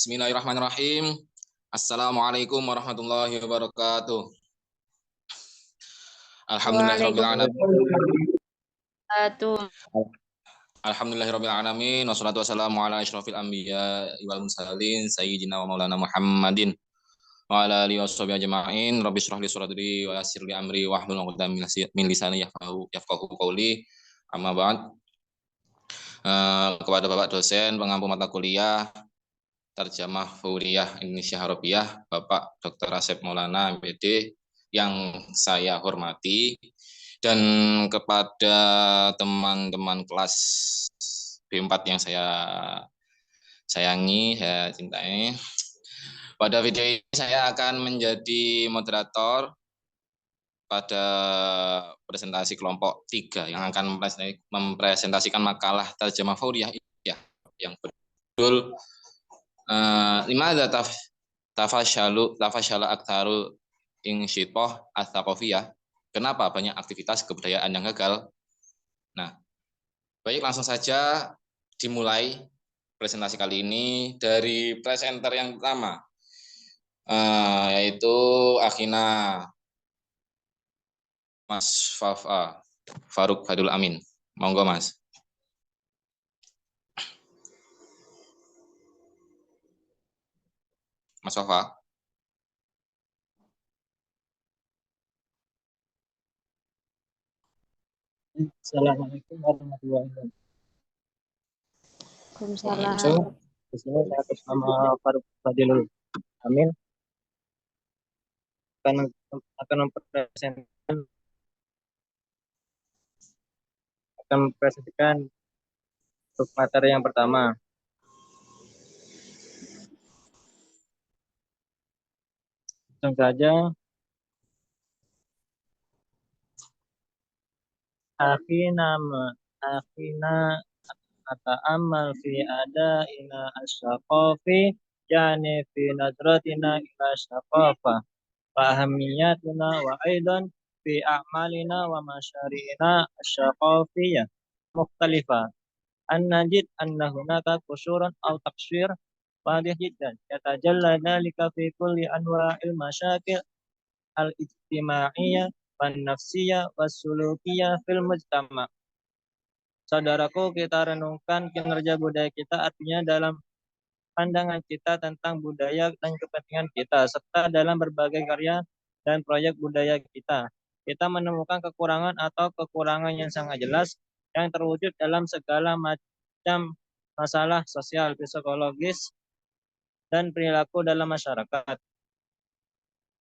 Bismillahirrahmanirrahim. Assalamualaikum warahmatullahi wabarakatuh. Alhamdulillahirabbil alamin. Alhamdulillahirabbil alamin wassalatu wassalamu ala asyrofil anbiya wal mursalin sayyidina wa maulana Muhammadin wa ala alihi washabihi ajma'in. Rabbi shrah li sadri wa yassir li amri wahlul 'uqdatam min lisani yafqahu qawli. Amma ba'd. Kepada Bapak dosen pengampu mata kuliah Terjemah Furiyah Indonesia Harobiyah, Bapak Dr. Asep Maulana MPD yang saya hormati, dan kepada teman-teman kelas B4 yang saya sayangi, saya cintai. Pada video ini saya akan menjadi moderator pada presentasi kelompok 3 yang akan mempresentasikan makalah Terjemah Furiyah yang berjudul Limadza tafashala aktsarul insyitoh ats-tsaqafiyah. Kenapa banyak aktivitas kebudayaan yang gagal? Nah, baik, langsung saja dimulai presentasi kali ini dari presenter yang pertama, yaitu Akhina Mas Faruk Fadul Amin. Monggo, Mas. Mas Fafa. Assalamualaikum warahmatullahi wabarakatuh. Waalaikumsalam. Di sini saya atas nama Faruk Fadil Amin akan mempresentasikan untuk materi yang pertama. Langsung saja. Akhina ata'ammal fi adaina asyaqafi yani fi nadratina ila syaqafa fahamiyatuna wa aidan fi a'malina wa masyari'ina asyaqafiyah mukhtalifah an najid anna hunaka qusyuran aw taqsyir wadih jiddan yatajalla dhalika fi kulli anwa'il masyakil al-ijtima'iyyah wan nafsiyah was sulukiyah fil mujtama'. Saudaraku, kita renungkan kinerja budaya kita, artinya dalam pandangan kita tentang budaya dan kepentingan kita, serta dalam berbagai karya dan proyek budaya kita. Kita menemukan kekurangan atau kekurangan yang sangat jelas yang terwujud dalam segala macam masalah sosial, psikologis, dan perilaku dalam masyarakat.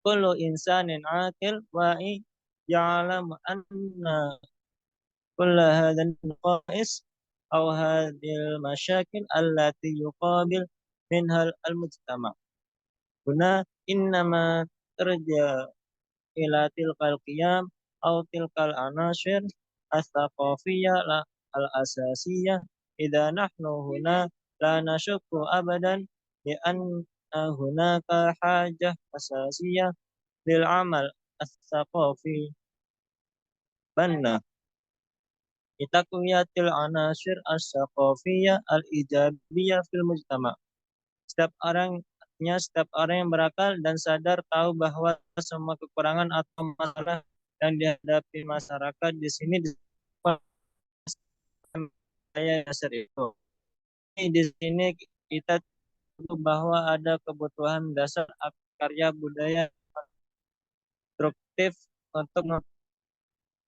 Kullu insanin aqil wa'i ya'lamu anna kulla hadzal naqais أو هذه المشاكل التي يقابل منها المجتمع. هنا إنما ترجع إلى تلك القيم أو تلك العناصر الثقافية الأساسية. إذا نحن هنا لا نشك أبدا بأن هناك حاجة أساسية للعمل الثقافي بنا Itakuyatil anasir as-saqafiyah al-ijabiyah fil mujtama'. Setiap orang yang berakal dan sadar tahu bahwa semua kekurangan atau masalah yang dihadapi masyarakat di sini dasar itu. Di sini kita tahu bahwa ada kebutuhan dasar karya budaya konstruktif untuk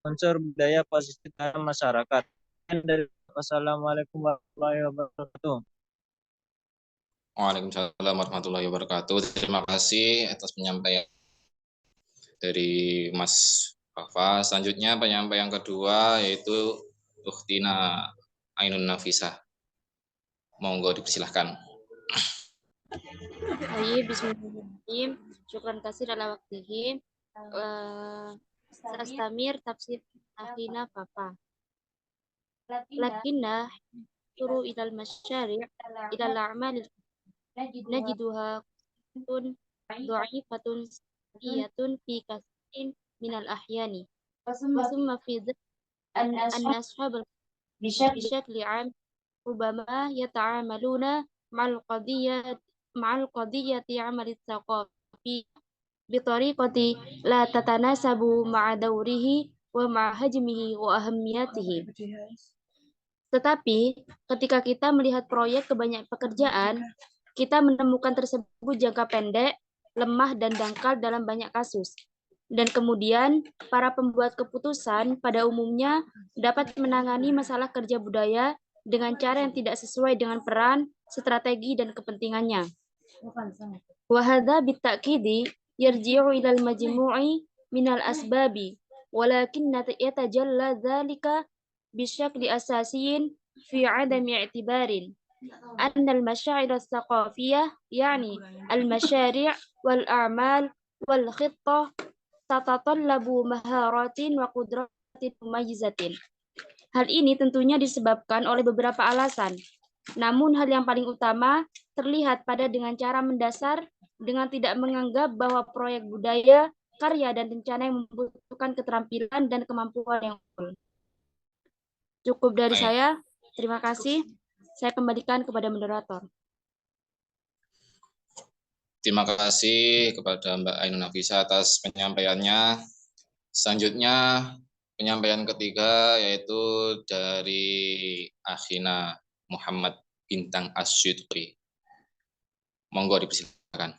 unsur budaya positif dalam masyarakat. Wassalamualaikum warahmatullahi wabarakatuh. Waalaikumsalam warahmatullahi wabarakatuh. Terima kasih atas penyampaian dari Mas Fafa. Selanjutnya penyampaian kedua yaitu Ukhtina Ainun Nafisah. Monggo dipersilahkan. Bismillahirrahmanirrahim. Syukran kasih ala waktihi. Sa'astamir tafsir Akhina Fafa. Lakinna turu ilal masyari' ilal a'mal najiduha kun du'ifatun iyatun fi katsirin minal ahyani wa summa fi an ashabal bishakli 'am rubama yata'amaluna ma'al qadiyyat ma'al qadiyyati 'amali tsaqafi bitoriqati la tatanasabu ma'a dawrihi wa ma'a hajmihi wa ahamiyatihi. Tetapi ketika kita melihat proyek kebanyak pekerjaan, kita menemukan tersebut jangka pendek, lemah dan dangkal dalam banyak kasus. Dan kemudian para pembuat keputusan pada umumnya dapat menangani masalah kerja budaya dengan cara yang tidak sesuai dengan peran, strategi dan kepentingannya. Wa hadza bitta'kidi yarji'u ila al-majmu'i min al-asbabi walakin yatajalla dzalika bisyakli asasiyin fi 'adami i'tibarin anna al-masyaa'ir as-saqafiyah yani al-masyari' wal a'mal wal khittah tatatallabu maharatin wa qudratin mumayyizatin. Hal ini tentunya disebabkan oleh beberapa alasan. Namun hal yang paling utama terlihat pada dengan cara mendasar dengan tidak menganggap bahwa proyek budaya, karya, dan rencana yang membutuhkan keterampilan dan kemampuan yang unggul. Cukup dari saya. Terima kasih. Saya kembalikan kepada moderator. Terima kasih kepada Mbak Ainun Nafisa atas penyampaiannya. Selanjutnya penyampaian ketiga yaitu dari Akhina Muhammad Bintang Asyidqi. Monggo dipersilakan.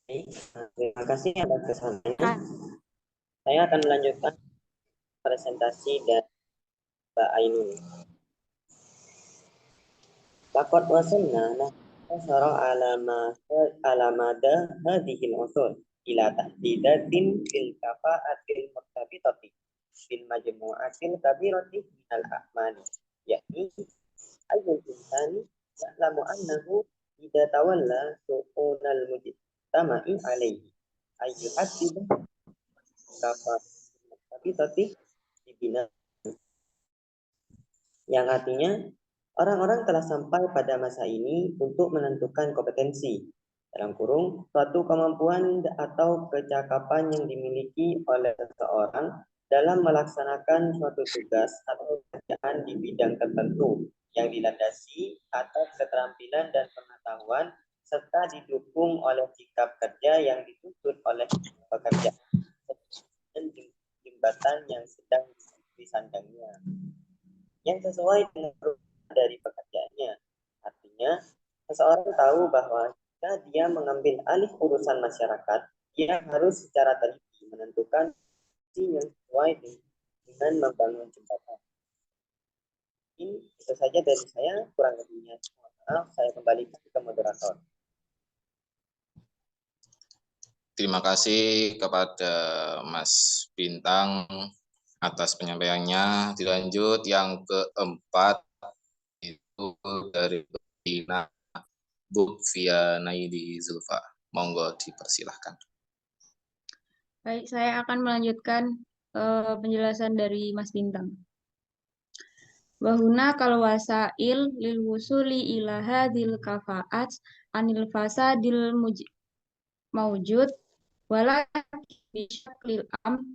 Terima kasih atas kesampaiannya. Saya akan melanjutkan presentasi dari Mbak Ainun. Laqad wasalna nasara alamada hadhil usul ila tahdidatin fil kafa'atil murtabitati fil majmu'atil kabirati minal a'mali yakni ayyul insani ya'lamu annahu idza tawalla su'unal mujtama'i alayhi ayyul hasibu kafa'atil murtabitati dibina, yang artinya orang-orang telah sampai pada masa ini untuk menentukan kompetensi dalam kurung suatu kemampuan atau kecakapan yang dimiliki oleh seseorang dalam melaksanakan suatu tugas atau pekerjaan di bidang tertentu yang dilandasi atas keterampilan dan pengetahuan serta didukung oleh sikap kerja yang dituntut oleh pekerja dan jembatan yang sedang disandangnya yang sesuai dengan dari pekerjaannya. Artinya, seseorang tahu bahwa jika dia mengambil alih urusan masyarakat, dia harus secara teliti menentukan visi yang sesuai dengan membangun jembatan. Itu saja dari saya, kurang lebihnya maaf, saya kembalikan ke moderator. Terima kasih kepada Mas Bintang atas penyampaiannya. Dilanjut yang keempat itu dari Bina Bukvia Naidi Zulfa. Monggo dipersilahkan. Baik, saya akan melanjutkan penjelasan dari Mas Bintang. Wahuna kal wasail lil wusuli ila hadhil kafaat anil fasadil mawjud walakin bisyaklil am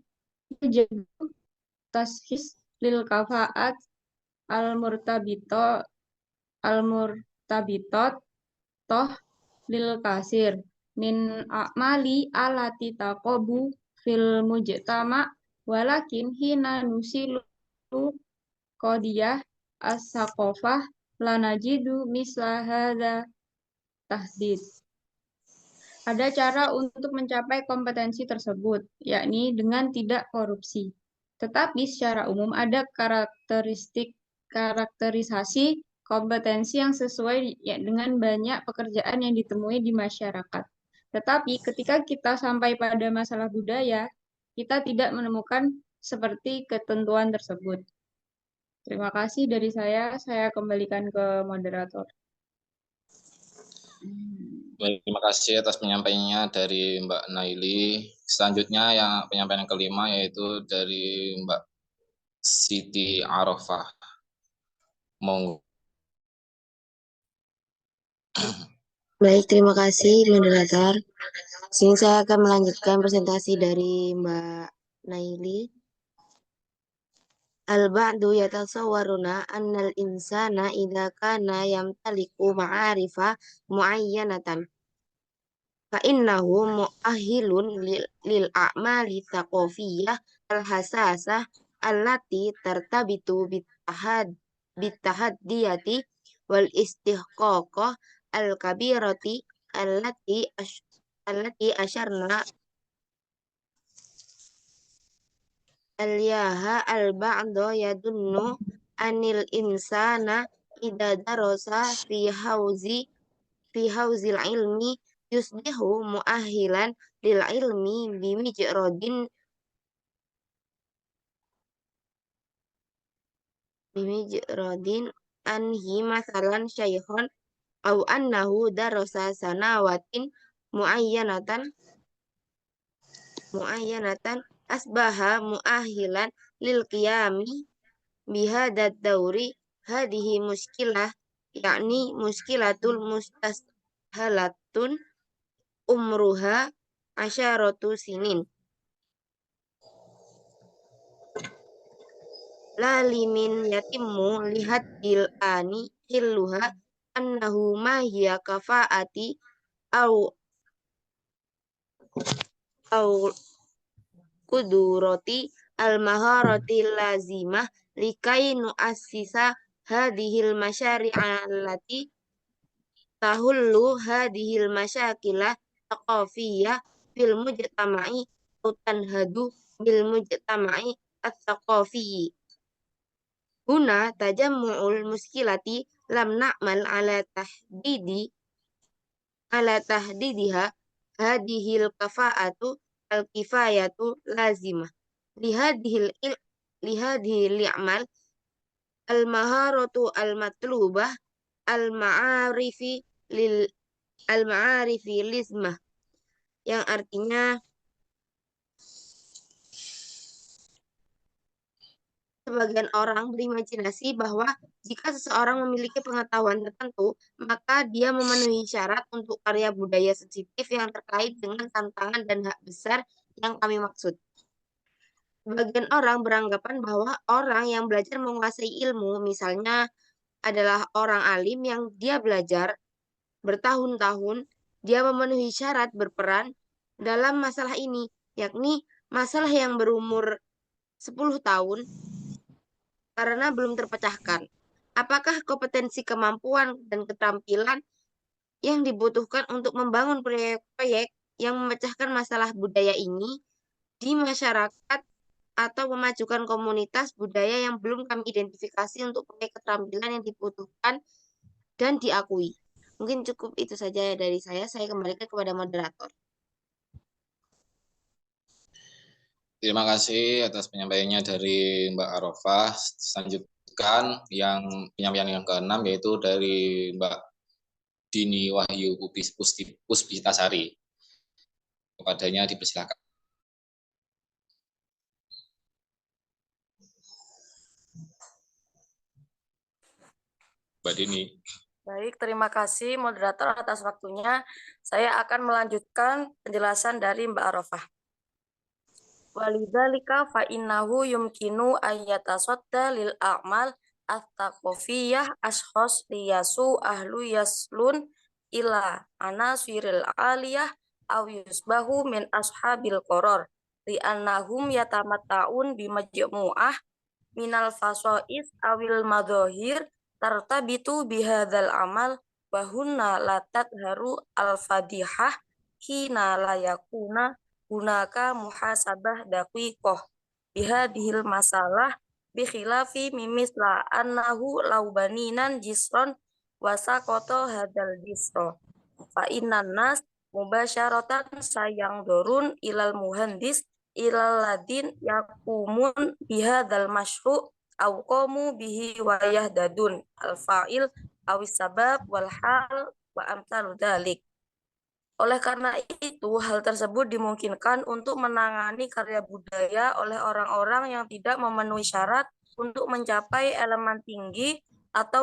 yujadu tashis lil kafaat al murtabitot toh lil kasir min a'mali alati taqobu fil mujtama walakin hina nusilu qadiyah as-saqafah lanajidu misla hadza tahdid. Ada cara untuk mencapai kompetensi tersebut, yakni dengan tidak korupsi. Tetapi secara umum ada karakterisasi kompetensi yang sesuai dengan banyak pekerjaan yang ditemui di masyarakat. Tetapi ketika kita sampai pada masalah budaya, kita tidak menemukan seperti ketentuan tersebut. Terima kasih dari saya kembalikan ke moderator. Terima kasih atas penyampaiannya dari Mbak Naili. Selanjutnya yang penyampaian yang kelima yaitu dari Mbak Siti Arafah. Monggo. Baik, terima kasih moderator. Sini saya akan melanjutkan presentasi dari Mbak Naili. Al-ba'du yatasawwaruna annal insana idza kana yamtaliku ma'arifa muayyanatan fa innahu mu'ahhilun lil a'mali thaqafiyyah al-hasasah allati tartabitu bitahaddiyati wal istihqaqah al-kabirati allati asyarna al-yaha al-ba'du yadunnu anil insana idza darasa fi hauzil ilmi yusbihu mu'ahilan lil ilmi bimijradin anhi masalan syaikhon au annahu darasa sanawatin muayyanatan asbaha mu'ahilan lil qiyami bihadad dauri hadihi muskilah yakni muskilatul mustashalatun umruha asyaratu sinin la limin yatimmu lihat bil ani hilluha annahu ma hiya kafaati au kudurati al maharati lazimah likai nu'assisa hadhil masyari'a allati tahullu hadhil masyakilah thaqafiyyah fil mujtama'i au tanhadu bil mujtama'i at-thaqafiyyi. Huna tajammu'ul muskilati lam na'mal ala tahdidiha hadhil kafa'atu al-kifayatu lazimah lihadhil li'mal al-maharatu al-matlubah al-ma'arifi lizmah, yang artinya sebagian orang berimajinasi bahwa jika seseorang memiliki pengetahuan tertentu, maka dia memenuhi syarat untuk karya budaya sensitif yang terkait dengan tantangan dan hak besar yang kami maksud. Sebagian orang beranggapan bahwa orang yang belajar menguasai ilmu, misalnya adalah orang alim yang dia belajar bertahun-tahun, dia memenuhi syarat berperan dalam masalah ini, yakni masalah yang berumur 10 tahun karena belum terpecahkan. Apakah kompetensi, kemampuan, dan keterampilan yang dibutuhkan untuk membangun proyek-proyek yang memecahkan masalah budaya ini di masyarakat atau memajukan komunitas budaya yang belum kami identifikasi untuk proyek keterampilan yang dibutuhkan dan diakui. Mungkin cukup itu saja dari saya. Saya kembalikan kepada moderator. Terima kasih atas penyampaiannya dari Mbak Arafah. Selanjutkan yang penyampaian yang ke-6 yaitu dari Mbak Dini Wahyu Puspitasari. Kepadanya dipersilakan. Mbak Dini. Baik, terima kasih moderator atas waktunya. Saya akan melanjutkan penjelasan dari Mbak Arafah. Walidzalika fa innahu yumkinu ayyatasodda lil a'mal at-taqofiyyah ashkhos liyasu ahlu yaslun ila anasiril aliyah aw yusbahu min ashabil qoror li'annahum yatamatta'un bimajmu'ah minal fasois awil madhohir tartabitu bihadzal amal bahunna latat haru al-fadihah hina layakuna hunaka muhasabah daqiqoh bihadihil masalah bikhilafi mimisla annahu laubaninan jisron wasakoto hadal jisro fa innan nas mubasyaratan sayang dorun ilal muhandis ilal ladin yakumun bihadal masyru' au qamu bihi wa yahdadun al fa'il awis sabab wal hal wa amsalu dzalik. Oleh karena itu, hal tersebut dimungkinkan untuk menangani karya budaya oleh orang-orang yang tidak memenuhi syarat untuk mencapai elemen tinggi atau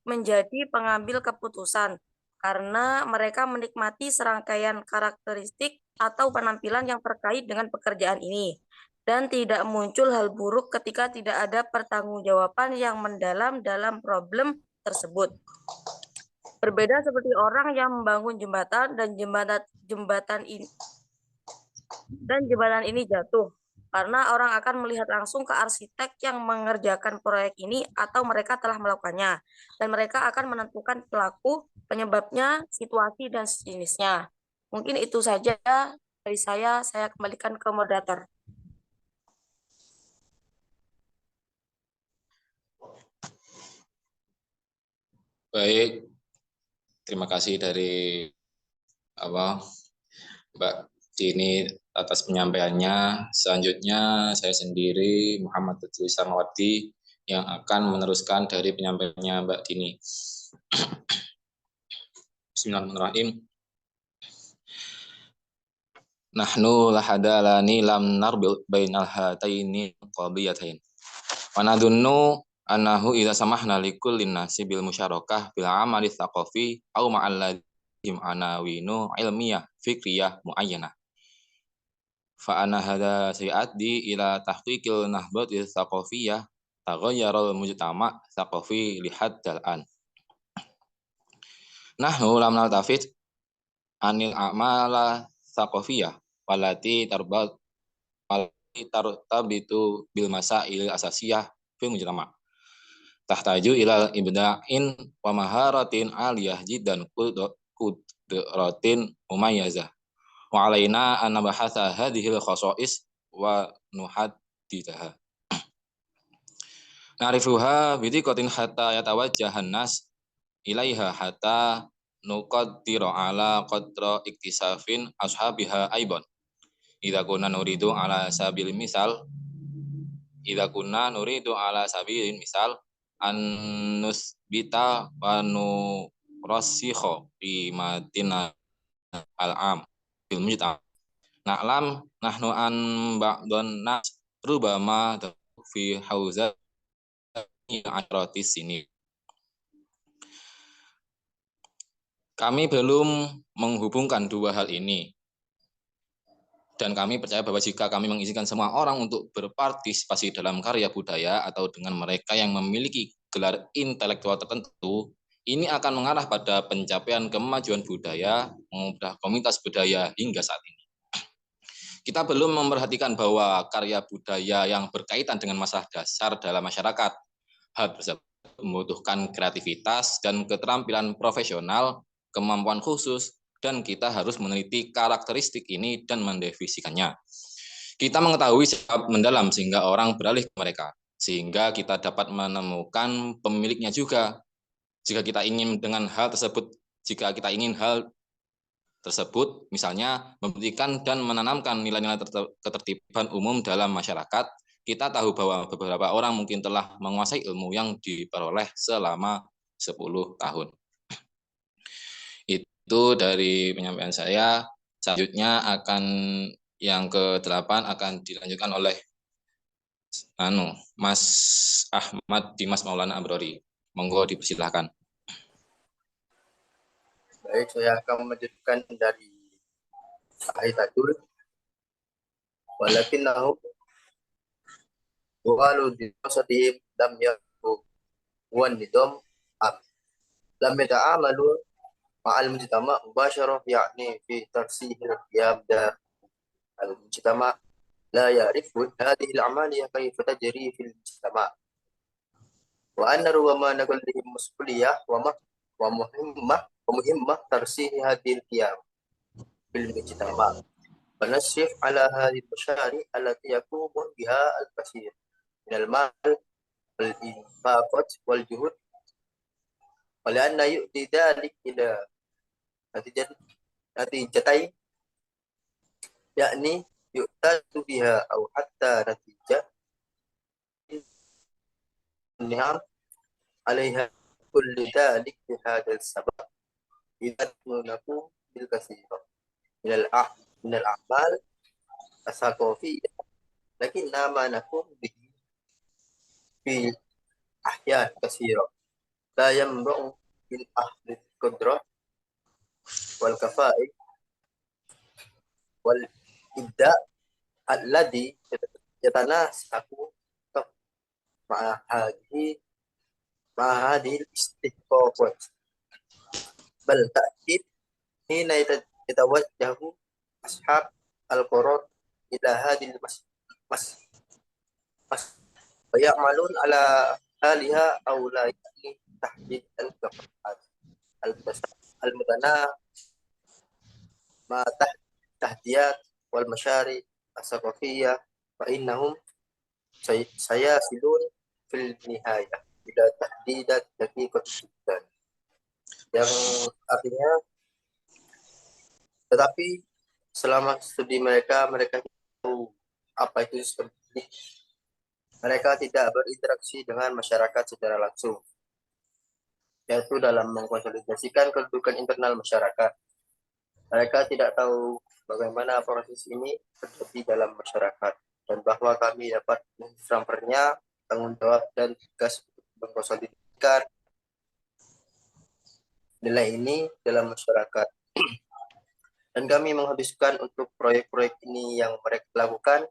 menjadi pengambil keputusan, karena mereka menikmati serangkaian karakteristik atau penampilan yang terkait dengan pekerjaan ini. dan tidak muncul hal buruk ketika tidak ada pertanggungjawaban yang mendalam dalam problem tersebut. Berbeda seperti orang yang membangun jembatan dan jembatan ini jatuh, karena orang akan melihat langsung ke arsitek yang mengerjakan proyek ini atau mereka telah melakukannya, dan mereka akan menentukan pelaku, penyebabnya, situasi, dan sejenisnya. Mungkin itu saja dari saya kembalikan ke moderator. Baik, terima kasih dari Mbak Dini atas penyampaiannya. Selanjutnya saya sendiri Muhammad Fadli Samawati yang akan meneruskan dari penyampaiannya Mbak Dini. Bismillahirrahmanirrahim. Nahnu lahadalani lam narbil bainal hataini qadiyatain. Wa nadunnu annahu idza samahna likullin nasi bil musyarakah bil amali tsaqafi aw ma'al ladhim anawinu ilmiyah fikriyah muayyanah. Fa ana hadza sayati ila tahqiqil nahbati tsaqafiyah taghayyara al mujtama' tsaqafi li haddal an. Nahnu lam naltafit anil a'mala tsaqafiyah walati tartabitu bil masail asasiyah fil mujtama. Tahtaju ila ibda'in wa maharatin aliyah jiddan qudratin mumayyazah. Wa alaina an nabahatha hadhil khasa'is wa nuhaddidaha. Na'rifuha bidiqatin hatta yatawajjahan nas ilaiha hatta nuqaddiru ala qadra iktisafin ashabiha aiban. Idza kunna nuridu ala sabilin misal an-nusbita wa nurasikha fi madina al-am bil mujtama. Na'lam nahnu an ba'dhan nas rubama fi hauzati atratis sini. Kami belum menghubungkan dua hal ini. Dan kami percaya bahwa jika kami mengizinkan semua orang untuk berpartisipasi dalam karya budaya atau dengan mereka yang memiliki gelar intelektual tertentu, ini akan mengarah pada pencapaian kemajuan budaya, mengubah komunitas budaya hingga saat ini. Kita belum memperhatikan bahwa karya budaya yang berkaitan dengan masalah dasar dalam masyarakat, hal tersebut membutuhkan kreativitas dan keterampilan profesional, kemampuan khusus, dan kita harus meneliti karakteristik ini dan mendefinisikannya. Kita mengetahui sebab mendalam sehingga orang beralih ke mereka, sehingga kita dapat menemukan pemiliknya juga. Jika kita ingin hal tersebut, misalnya membuktikan dan menanamkan nilai-nilai ketertiban umum dalam masyarakat, kita tahu bahwa beberapa orang mungkin telah menguasai ilmu yang diperoleh selama 10 tahun. Itu dari penyampaian saya. Selanjutnya akan yang ke-8 akan dilanjutkan oleh Mas Ahmad Dimas Maulana Abrori. Monggo dipersilahkan. Baik, saya akan melanjutkan dari Ahidatul. Walakinahu walu dirasatihim lam yakun wan nidam lam yata'amalu ma'al mujtama mubashara yakni fi tarsihil qiyam al-mujtama la ya'rifu hadhihi al-amaliyah kayfa tajri fil mujtama wa anna rubbama nakalihim mas'uliyah wa muhimmah tarsih hadhihi al-qiyam fil mujtama wa nasrif ala hadhihi al-mashari' allati yaqumu biha al-kathir min al-mal wal-infaqat wal-juhud wa li'anna yu'ti dhalik ila natijatain yakni yu'tadu biha aw hatta natijah ni'am alaiha kullu dhalik bi hadzal sabab idatunaku bil katsira min al-a'mal as-saqafiyyah lakinna ma nakum bihi fi ahyan katsira la yamru bil ahli qudrah wal kafa'i wal ibda alladhi يتناسق مع هذه الاستحقاقات، بل تأكيد حين يتوجه أصحاب القرار إلى هذه ويعملون على حالها أو لا، يعني تحديد الكفاءات المتناهية مع التحديات والمشاريع الثقافية، فإنهم سيصلون في النهاية إلى تحديدات دقيقة جدا. Yang artinya, tetapi selama studi mereka tahu apa itu sistem pendidik. Mereka tidak berinteraksi dengan masyarakat secara langsung, yaitu dalam mengkonsolidasikan kedudukan internal masyarakat. Mereka tidak tahu bagaimana proses ini terjadi dalam masyarakat, dan bahwa kami dapat mempernya tanggung jawab dan tugas mengkonsolidasikan nilai ini dalam masyarakat. Dan kami menghabiskan untuk proyek-proyek ini yang mereka lakukan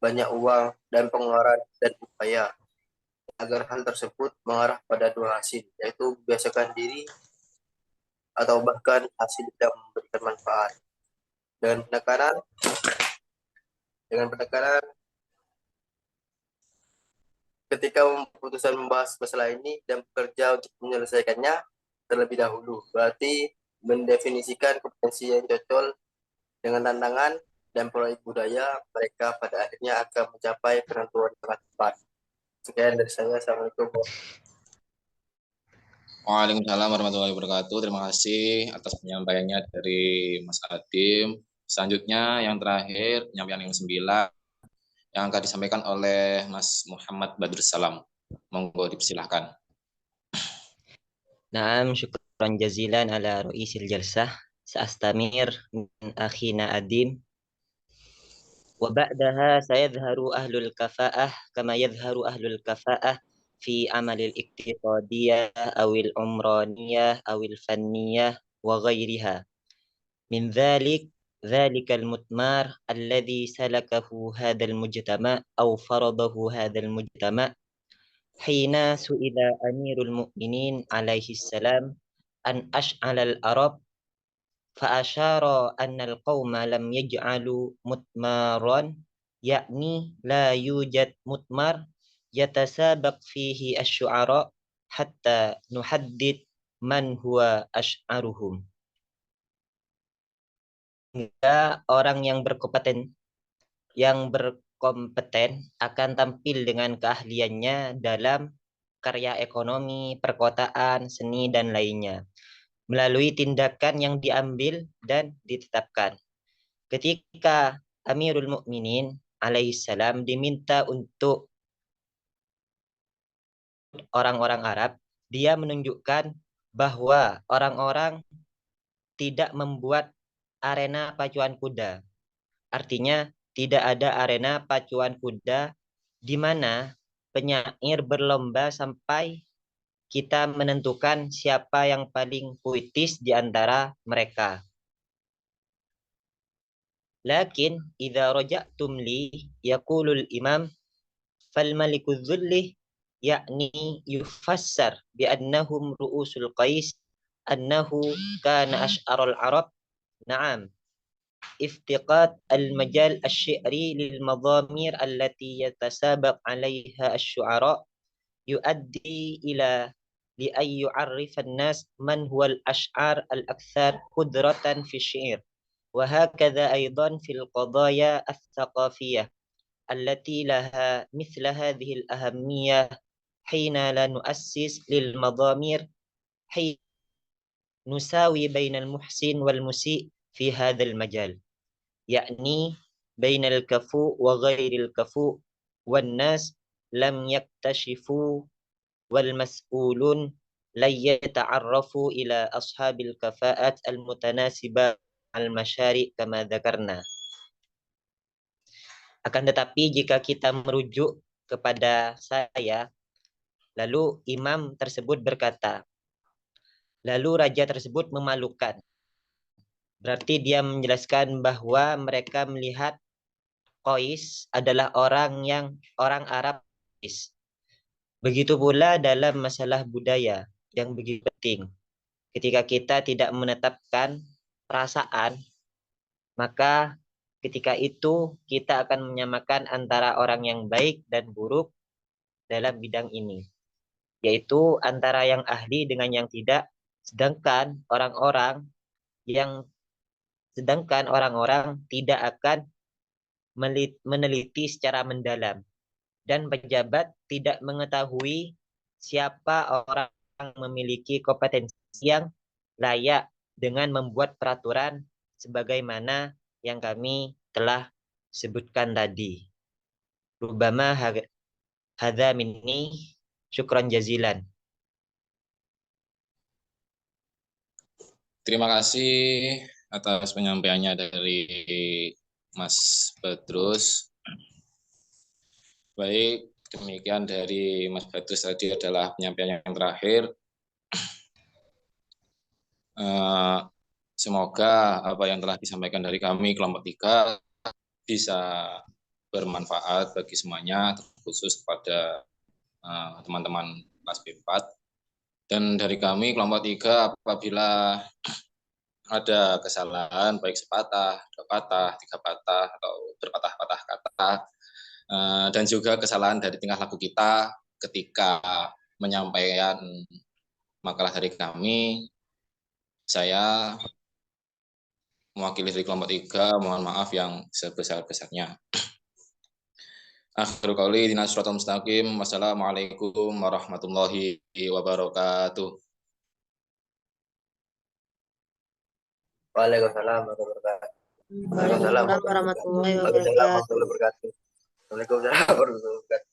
banyak uang dan pengeluaran dan upaya agar hal tersebut mengarah pada dua hasil, yaitu membiasakan diri atau bahkan hasil yang memberikan manfaat. Dengan penekanan ketika keputusan membahas masalah ini dan bekerja untuk menyelesaikannya terlebih dahulu, berarti mendefinisikan kompetensi yang cocok dengan tantangan dan proyek budaya, mereka pada akhirnya akan mencapai penentuan yang tepat. Sekian dari saya. Assalamualaikum. Waalaikumsalam warahmatullahi wabarakatuh. Terima kasih atas penyampaiannya dari Mas Adim. Selanjutnya yang terakhir, penyampaian yang 9 yang akan disampaikan oleh Mas Muhammad Badrussalam. Monggo dipersilahkan. Naam, syukran jazilan ala ru'isil jalsah. Sa'astamir min akhina Adim. وبعدها سيظهر أهل الكفاءة كما يظهر أهل الكفاءة في عمل الاقتصادية أو العمرانية أو الفنية وغيرها من ذلك المثمار الذي سلكه هذا المجتمع أو فرضه هذا المجتمع حين سئل أمير المؤمنين عليه السلام أن أشعل العرب فأشار أن القوم لم يجعلوا مثمارا، يعني لا يوجد مثمر يتسابق فيه الشعراء حتى نحدد من هو أشعرهم. Hingga orang yang berkompeten akan tampil dengan keahliannya dalam karya ekonomi, perkotaan, seni, dan lainnya, melalui tindakan yang diambil dan ditetapkan. Ketika Amirul Mukminin alaihissalam diminta untuk orang-orang Arab, dia menunjukkan bahwa orang-orang tidak membuat arena pacuan kuda. Artinya tidak ada arena pacuan kuda di mana penyair berlomba sampai kita menentukan siapa yang paling puitis di antara mereka. Lakin idza raja'tum li yaqulul imam fal maliku dzulli, yakni yufassar bi annahum ru'usul qais annahu kana ash'arul arab. Na'am, iftiqad al-majal asy-syi'ri lil madhamir allati yatasabaq 'alayha asy-syu'ara yuaddi ila لأن يعرف الناس من هو الأشعار الأكثر قدرة في الشعر، وهكذا أيضا في القضايا الثقافية التي لها مثل هذه الأهمية حين لا نؤسس للمضامير حين نساوي بين المحسن والمسيء في هذا المجال، يعني بين الكفو وغير الكفو، والناس لم يكتشفوا والمسؤولون لن يتعرفوا إلى أصحاب الكفاءات المتناسبة al-masyari kama dzakarna. Akan tetapi jika kita merujuk kepada saya, lalu imam tersebut berkata, lalu raja tersebut memalukan. Berarti dia menjelaskan bahwa mereka melihat Qais adalah orang Arab Qais. Begitu pula dalam masalah budaya yang begitu penting. Ketika kita tidak menetapkan perasaan, maka ketika itu kita akan menyamakan antara orang yang baik dan buruk dalam bidang ini, yaitu antara yang ahli dengan yang tidak, sedangkan orang-orang tidak akan meneliti secara mendalam, dan pejabat tidak mengetahui siapa orang yang memiliki kompetensi yang layak dengan membuat peraturan sebagaimana yang kami telah sebutkan tadi. Rubama hadza minni, syukran jazilan. Terima kasih atas penyampaiannya dari Mas Badrus. Baik, demikian dari Mas Badrus tadi adalah penyampaian yang terakhir. Semoga apa yang telah disampaikan dari kami kelompok 3 bisa bermanfaat bagi semuanya, terkhusus kepada teman-teman kelas B4. Dan dari kami kelompok 3, apabila ada kesalahan baik sepatah, 2 patah, 3 patah, atau berpatah-patah kata, dan juga kesalahan dari tingkah laku kita ketika menyampaikan makalah dari kami, saya mewakili dari kelompok 3 mohon maaf yang sebesar-besarnya. Akhirul qouli ihdinas siratal mustaqim. Wassalamualaikum warahmatullahi wabarakatuh. Waalaikumsalam warahmatullahi wabarakatuh. Waalaikumsalam warahmatullahi wabarakatuh. Waalaikumsalam warahmatullahi wabarakatuh. Waalaikumsalam warahmatullahi wabarakatuh.